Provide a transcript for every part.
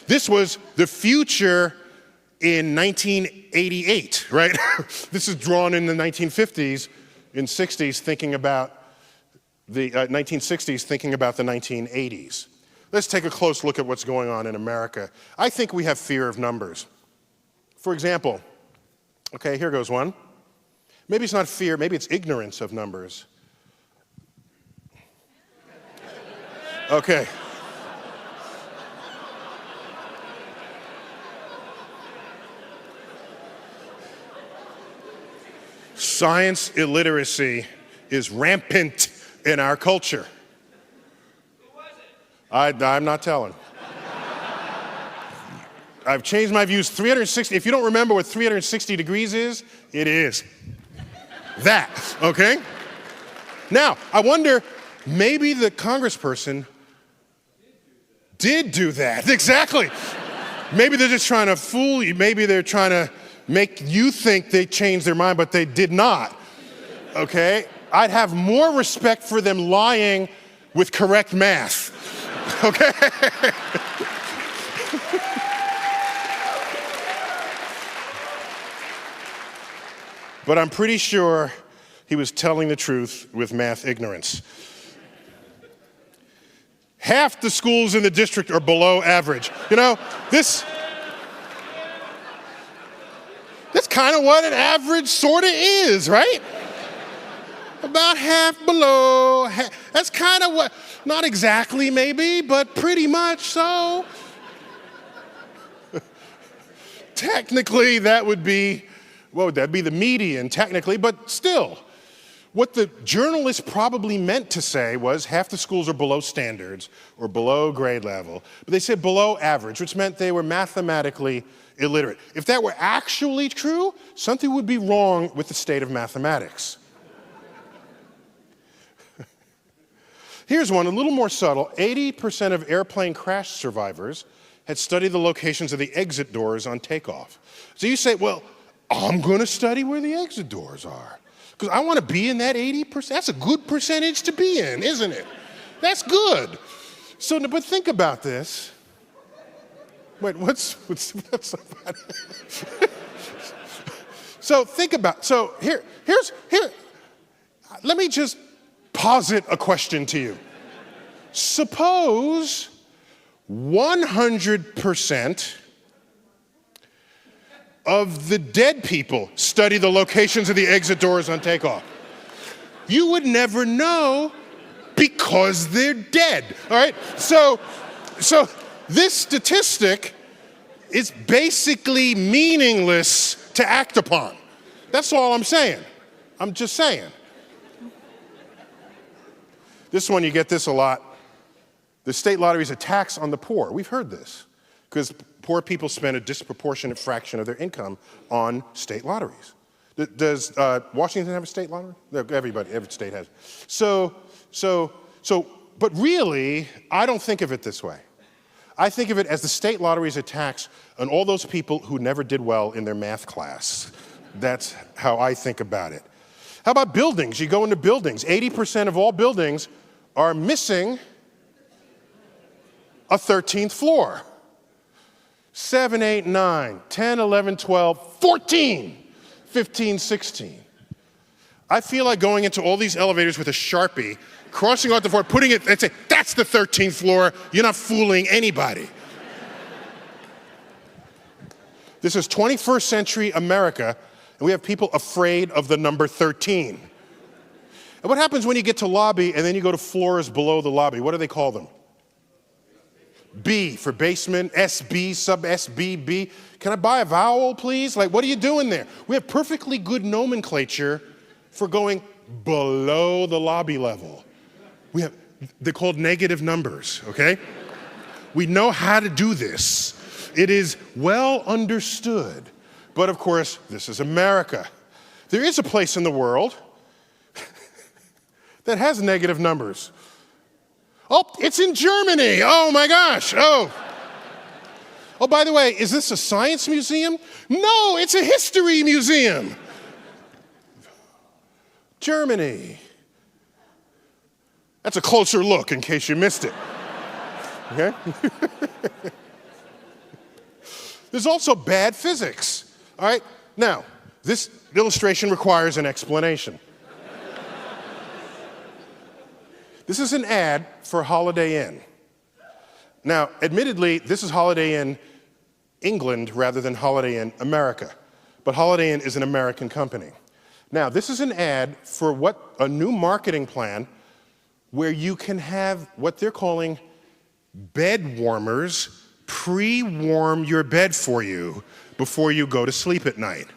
This was the future in 1988, right? This is drawn in the 1950s, in 60s, thinking about the 1960s, thinking about the 1980s. Let's take a close look at what's going on in America. I think we have fear of numbers. For example, okay, here goes one. Maybe it's not fear, maybe it's ignorance of numbers. Okay. Science illiteracy is rampant in our culture. Who was it? I'm not telling. I've changed my views 360. If you don't remember what 360 degrees is, it is that, okay? Now, I wonder, maybe the congressperson did do that. Exactly. Maybe they're just trying to fool you. Maybe they're trying to make you think they changed their mind, but they did not, okay? I'd have more respect for them lying with correct math, okay? But I'm pretty sure he was telling the truth with math ignorance. Half the schools in the district are below average. You know, that's kind of what an average sort of is, right? About half below. That's kind of what, not exactly maybe, but pretty much so. Technically, that would be, what would that be? The median, technically, but still. What the journalist probably meant to say was half the schools are below standards or below grade level, but they said below average, which meant they were mathematically illiterate. If that were actually true, something would be wrong with the state of mathematics. Here's one, a little more subtle. 80% of airplane crash survivors had studied the locations of the exit doors on takeoff. So you say, well, I'm going to study where the exit doors are, because I want to be in that 80%. That's a good percentage to be in, isn't it? That's good. So, but think about this. Wait, what's so funny? So think about, so here, let me just posit a question to you. Suppose 100% of the dead people study the locations of the exit doors on takeoff. You would never know because they're dead, all right? So this statistic is basically meaningless to act upon. That's all I'm saying. I'm just saying. This one, you get this a lot. The state lottery is a tax on the poor. We've heard this, because poor people spend a disproportionate fraction of their income on state lotteries. Does Washington have a state lottery? No, every state has. But really, I don't think of it this way. I think of it as the state lottery is a tax on all those people who never did well in their math class. That's how I think about it. How about buildings? You go into buildings. 80% of all buildings are missing a 13th floor. 7, 8, 9, 10, 11, 12, 14, 15, 16. I feel like going into all these elevators with a Sharpie, crossing out the floor, putting it, and say, that's the 13th floor. You're not fooling anybody. This is 21st century America, and we have people afraid of the number 13. And what happens when you get to lobby and then you go to floors below the lobby? What do they call them? B for basement, SB, sub SBB. Can I buy a vowel, please? Like, what are you doing there? We have perfectly good nomenclature for going below the lobby level. They're called negative numbers, okay? We know how to do this. It is well understood. But of course, this is America. There is a place in the world that has negative numbers. Oh, it's in Germany. Oh my gosh. Oh, by the way, is this a science museum? No, it's a history museum. Germany. That's a closer look in case you missed it. Okay? There's also bad physics, all right? Now, this illustration requires an explanation. This is an ad for Holiday Inn. Now, admittedly, this is Holiday Inn England rather than Holiday Inn America, but Holiday Inn is an American company. Now, this is an ad for a new marketing plan where you can have what they're calling bed warmers pre-warm your bed for you before you go to sleep at night.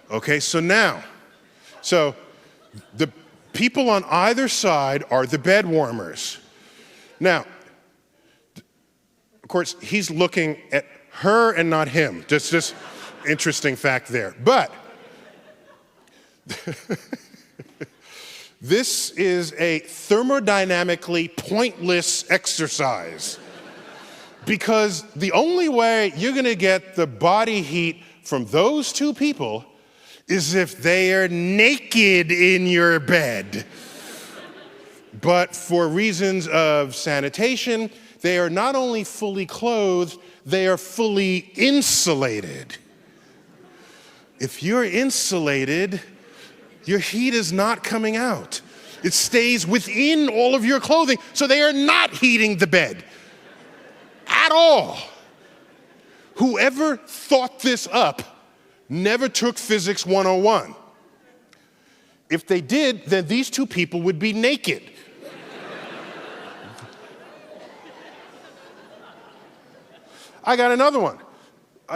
Okay, so the people on either side are the bed warmers. Now, of course, he's looking at her and not him. Just interesting fact there. But this is a thermodynamically pointless exercise because the only way you're going to get the body heat from those two people is if they are naked in your bed. But for reasons of sanitation, they are not only fully clothed, they are fully insulated. If you're insulated, your heat is not coming out. It stays within all of your clothing, so they are not heating the bed at all. Whoever thought this up never took Physics 101. If they did, then these two people would be naked. I got another one.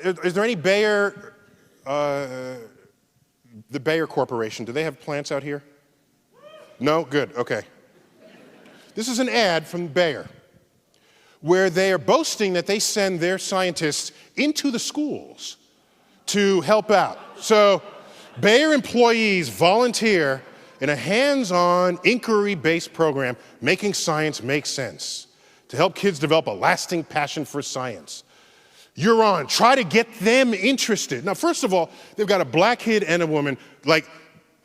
Is there any Bayer, the Bayer Corporation, do they have plants out here? No? Good, okay. This is an ad from Bayer where they are boasting that they send their scientists into the schools to help out. So Bayer employees volunteer in a hands-on, inquiry-based program, making science make sense, to help kids develop a lasting passion for science. You're on. Try to get them interested. Now, first of all, they've got a black kid and a woman. Like,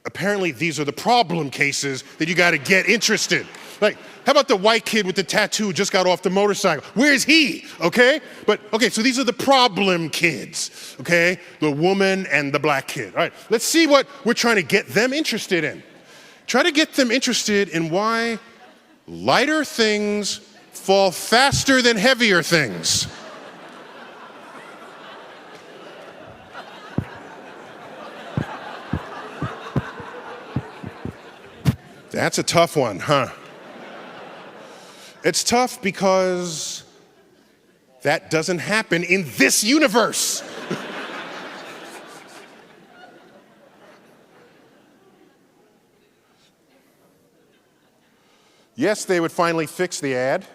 apparently these are the problem cases that you got to get interested. Like, how about the white kid with the tattoo who just got off the motorcycle? Where's he? Okay? But, okay, so these are the problem kids, okay? The woman and the black kid. All right, let's see what we're trying to get them interested in. Try to get them interested in why lighter things fall faster than heavier things. That's a tough one, huh? It's tough because that doesn't happen in this universe. Yes, they would finally fix the ad.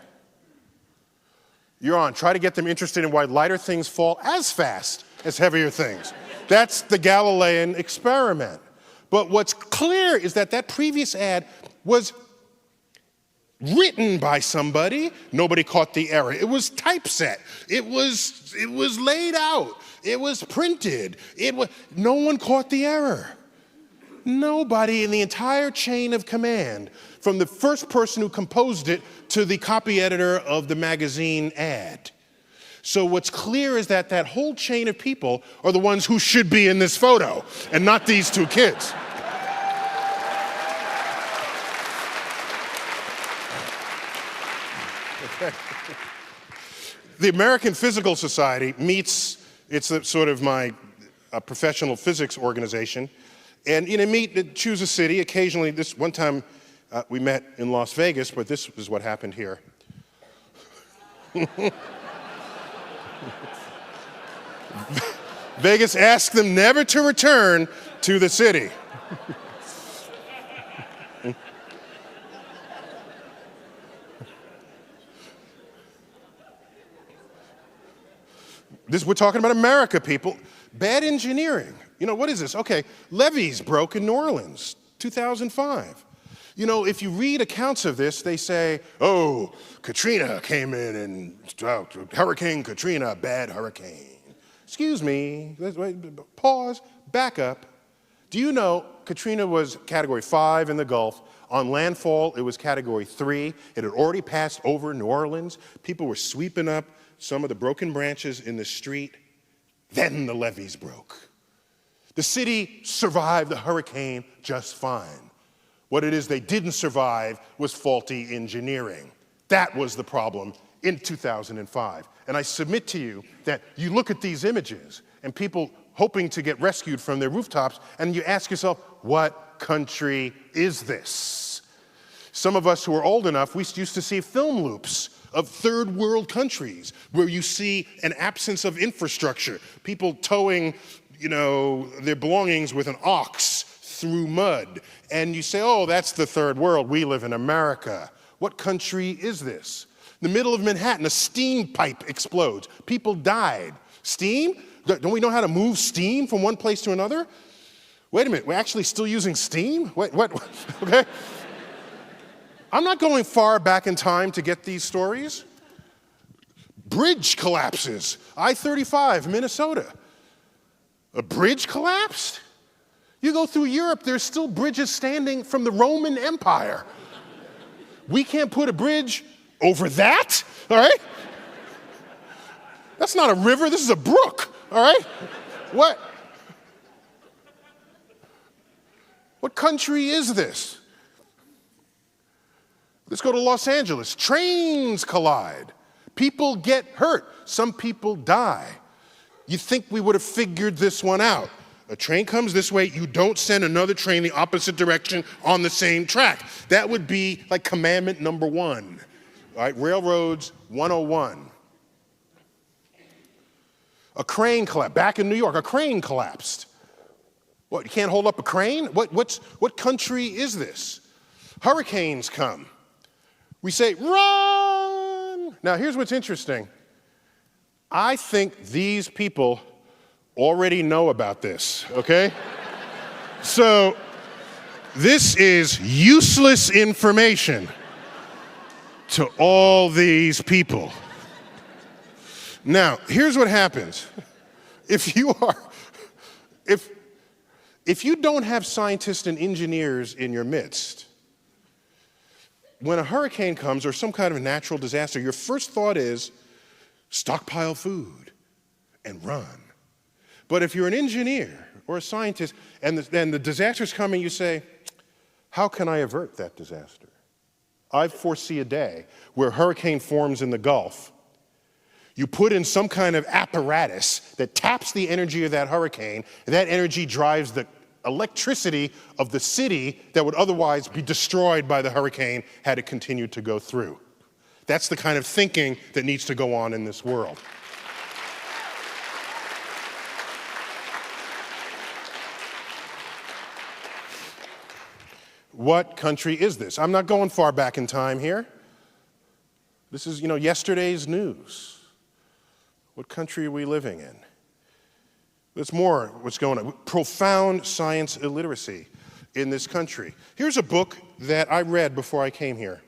You're on. Try to get them interested in why lighter things fall as fast as heavier things. That's the Galilean experiment. But what's clear is that that previous ad was written by somebody. Nobody caught the error. It was typeset. It was laid out. It was printed. No one caught the error. Nobody in the entire chain of command, from the first person who composed it to the copy editor of the magazine ad. So what's clear is that that whole chain of people are the ones who should be in this photo, and not these two kids. The American Physical Society meets, it's sort of my professional physics organization, and choose a city. Occasionally, this one time we met in Las Vegas, but this is what happened here. Vegas asked them never to return to the city. We're talking about America, people. Bad engineering. What is this? Okay, levees broke in New Orleans, 2005. If you read accounts of this, they say, oh, Katrina came in and Hurricane Katrina, bad hurricane. Excuse me, pause, back up. Do you know Katrina was category 5 in the Gulf? On landfall, it was category 3. It had already passed over New Orleans. People were sweeping up some of the broken branches in the street. Then the levees broke. The city survived the hurricane just fine. What it is they didn't survive was faulty engineering. That was the problem in 2005. And I submit to you that you look at these images and people hoping to get rescued from their rooftops, and you ask yourself, what country is this? Some of us who are old enough, we used to see film loops of third world countries where you see an absence of infrastructure, people towing, their belongings with an ox through mud. And you say, oh, that's the third world. We live in America. What country is this? In the middle of Manhattan, a steam pipe explodes. People died. Steam? Don't we know how to move steam from one place to another? Wait a minute, we're actually still using steam? What? Okay. I'm not going far back in time to get these stories. Bridge collapses. I-35, Minnesota. A bridge collapsed? You go through Europe, there's still bridges standing from the Roman Empire. We can't put a bridge over that, all right? That's not a river, this is a brook, all right? What country is this? Let's go to Los Angeles. Trains collide. People get hurt. Some people die. You think we would have figured this one out. A train comes this way, you don't send another train the opposite direction on the same track. That would be like commandment number 1. All right, Railroads 101. A crane collapsed. Back in New York, a crane collapsed. What, you can't hold up a crane? What country is this? Hurricanes come. We say, run! Now, here's what's interesting. I think these people already know about this, okay? So, this is useless information to all these people. Now, here's what happens. If you don't have scientists and engineers in your midst, when a hurricane comes or some kind of a natural disaster, your first thought is stockpile food and run. But if you're an engineer or a scientist and the disaster's coming, you say, how can I avert that disaster? I foresee a day where a hurricane forms in the Gulf. You put in some kind of apparatus that taps the energy of that hurricane, and that energy drives the electricity of the city that would otherwise be destroyed by the hurricane had it continued to go through. That's the kind of thinking that needs to go on in this world. What country is this? I'm not going far back in time here. This is, yesterday's news. What country are we living in? There's more what's going on. Profound science illiteracy in this country. Here's a book that I read before I came here.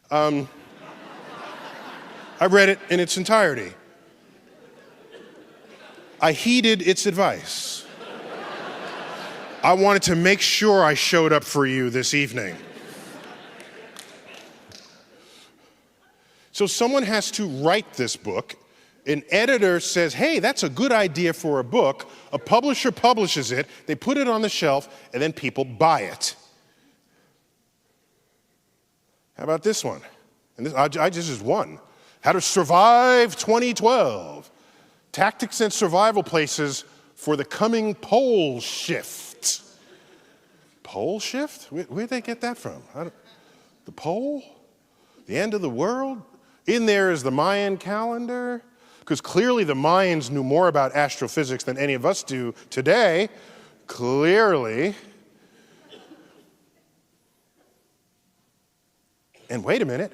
I read it in its entirety. I heeded its advice. I wanted to make sure I showed up for you this evening. So someone has to write this book. An editor says, hey, that's a good idea for a book. A publisher publishes it, they put it on the shelf, and then people buy it. How about this one? And this is one. How to Survive 2012. Tactics and survival places for the coming pole shift. Pole shift? Where'd they get that from? The pole? The end of the world? In there is the Mayan calendar. Because clearly the Mayans knew more about astrophysics than any of us do today. Clearly. And wait a minute.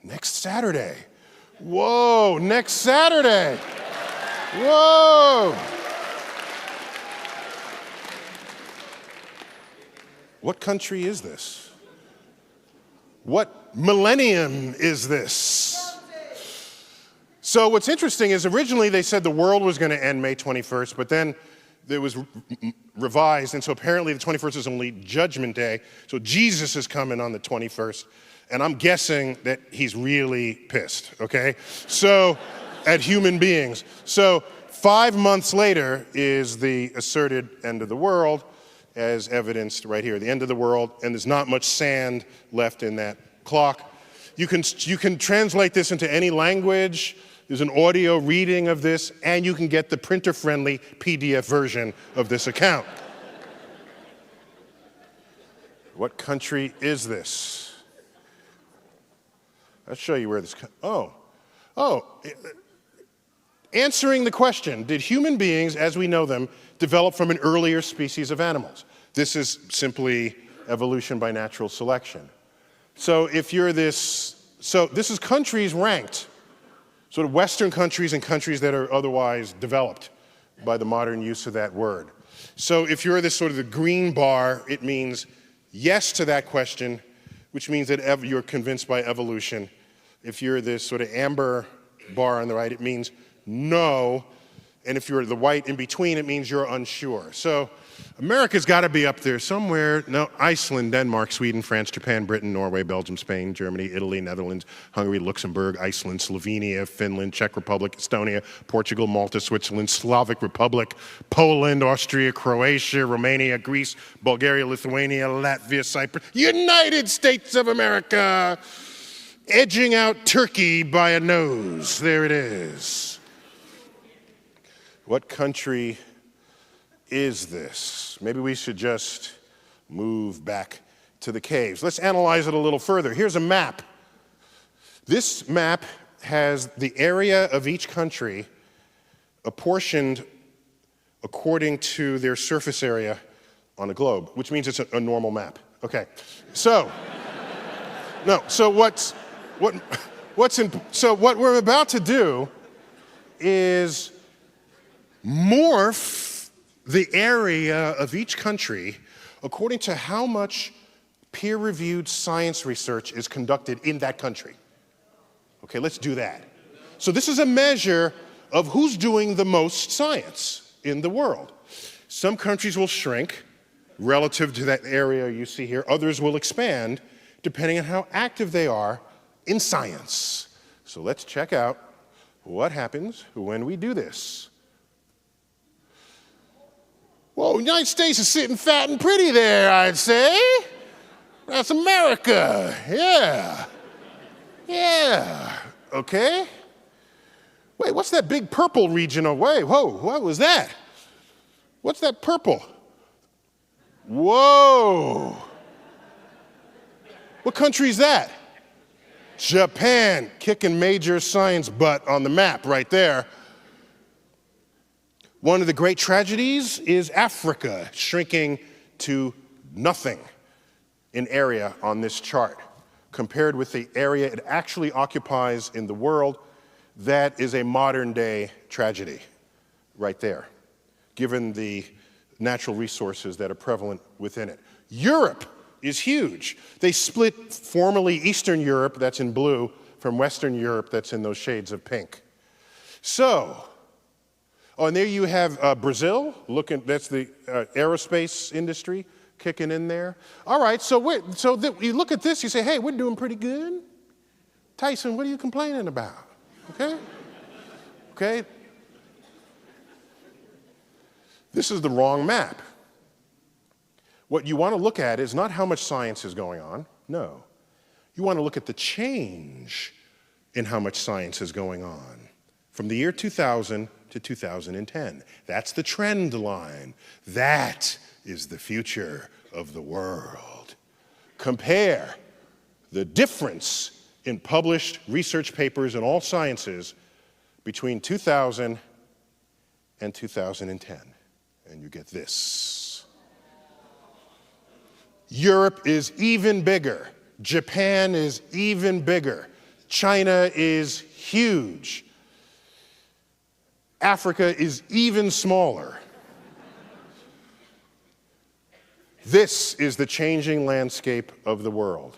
Next Saturday. Whoa, next Saturday. Whoa. What country is this? What millennium is this? So what's interesting is originally they said the world was going to end May 21st, but then that was revised, and so apparently the 21st is only Judgment Day, so Jesus is coming on the 21st, and I'm guessing that he's really pissed, okay? So, at human beings. So, 5 months later is the asserted end of the world, as evidenced right here, the end of the world, and there's not much sand left in that clock. You can translate this into any language. There's an audio reading of this, and you can get the printer-friendly PDF version of this account. What country is this? I'll show you where this answering the question, did human beings, as we know them, develop from an earlier species of animals? This is simply evolution by natural selection. So if you're this is countries ranked, sort of Western countries and countries that are otherwise developed by the modern use of that word. So if you're this sort of the green bar, it means yes to that question, which means that you're convinced by evolution. If you're this sort of amber bar on the right, it means no. And if you're the white in between, it means you're unsure. So America's got to be up there somewhere. No, Iceland, Denmark, Sweden, France, Japan, Britain, Norway, Belgium, Spain, Germany, Italy, Netherlands, Hungary, Luxembourg, Iceland, Slovenia, Finland, Czech Republic, Estonia, Portugal, Malta, Switzerland, Slavic Republic, Poland, Austria, Croatia, Romania, Greece, Bulgaria, Lithuania, Latvia, Cyprus, United States of America, edging out Turkey by a nose. There it is. What country is this? Maybe we should just move back to the caves. Let's analyze it a little further. Here's a map. This map has the area of each country apportioned according to their surface area on a globe, which means it's a normal map. Okay, so what we're about to do is morph the area of each country according to how much peer-reviewed science research is conducted in that country. Okay, let's do that. So this is a measure of who's doing the most science in the world. Some countries will shrink relative to that area you see here. Others will expand depending on how active they are in science. So let's check out what happens when we do this. Well, the United States is sitting fat and pretty there, I'd say. That's America, yeah. Yeah, okay. Wait, what's that big purple region away? Whoa, what was that? What's that purple? Whoa. What country is that? Japan, kicking major science butt on the map right there. One of the great tragedies is Africa shrinking to nothing in area on this chart. Compared with the area it actually occupies in the world, that is a modern day tragedy right there, given the natural resources that are prevalent within it. Europe is huge. They split formerly Eastern Europe, that's in blue, from Western Europe, that's in those shades of pink. So, and there you have Brazil, that's the aerospace industry kicking in there. All right, you look at this, you say, hey, we're doing pretty good. Tyson, what are you complaining about? Okay? This is the wrong map. What you want to look at is not how much science is going on, no. You want to look at the change in how much science is going on from the year 2000 to 2010. That's the trend line. That is the future of the world. Compare the difference in published research papers in all sciences between 2000 and 2010, and you get this. Europe is even bigger. Japan is even bigger. China is huge. Africa is even smaller. This is the changing landscape of the world.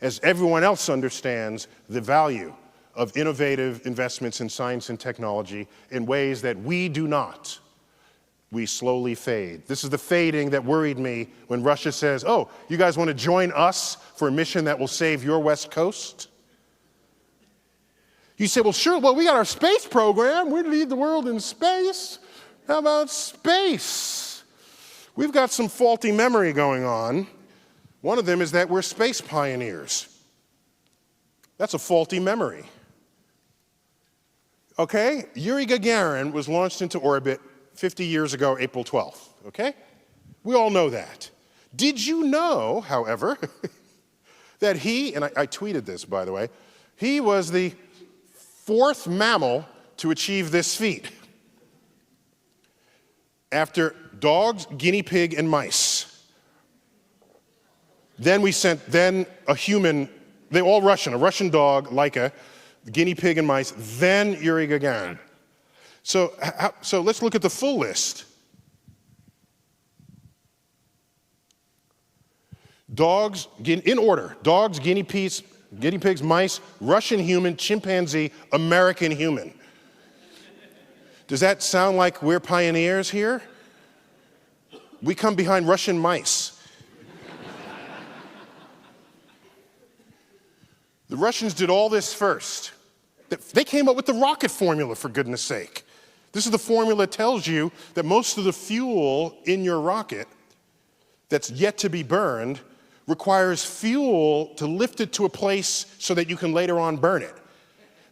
As everyone else understands the value of innovative investments in science and technology in ways that we do not, we slowly fade. This is the fading that worried me when Russia says, oh, you guys want to join us for a mission that will save your West Coast? You say, well, sure, well, we got our space program. We lead the world in space. How about space? We've got some faulty memory going on. One of them is that we're space pioneers. That's a faulty memory. Okay? Yuri Gagarin was launched into orbit 50 years ago, April 12th. Okay? We all know that. Did you know, however, that he, and I tweeted this, by the way, he was the fourth mammal to achieve this feat after dogs, guinea pig, and mice. Then a human, they all Russian, a Russian dog, Laika, guinea pig and mice, then Yuri Gagarin. So let's look at the full list. Dogs, in order, dogs, guinea pigs, mice, Russian human, chimpanzee, American human. Does that sound like we're pioneers here? We come behind Russian mice. The Russians did all this first. They came up with the rocket formula, for goodness sake. This is the formula that tells you that most of the fuel in your rocket that's yet to be burned requires fuel to lift it to a place so that you can later on burn it.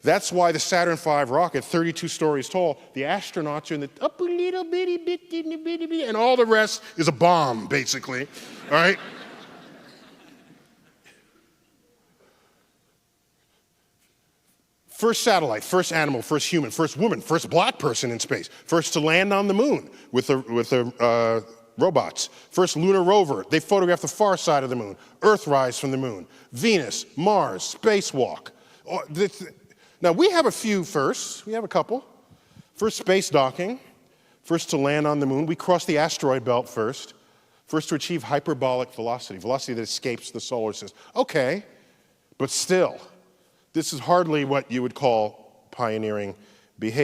That's why the Saturn V rocket, 32 stories tall, the astronauts are in the upper little bitty bit, and all the rest is a bomb, basically, all right? First satellite, first animal, first human, first woman, first black person in space, first to land on the moon with the robots, first lunar rover. They photographed the far side of the moon, Earthrise from the moon, Venus, Mars, spacewalk. Now, we have a few firsts. We have a couple. First space docking, first to land on the moon. We crossed the asteroid belt first to achieve hyperbolic velocity that escapes the solar system. Okay, but still, this is hardly what you would call pioneering behavior.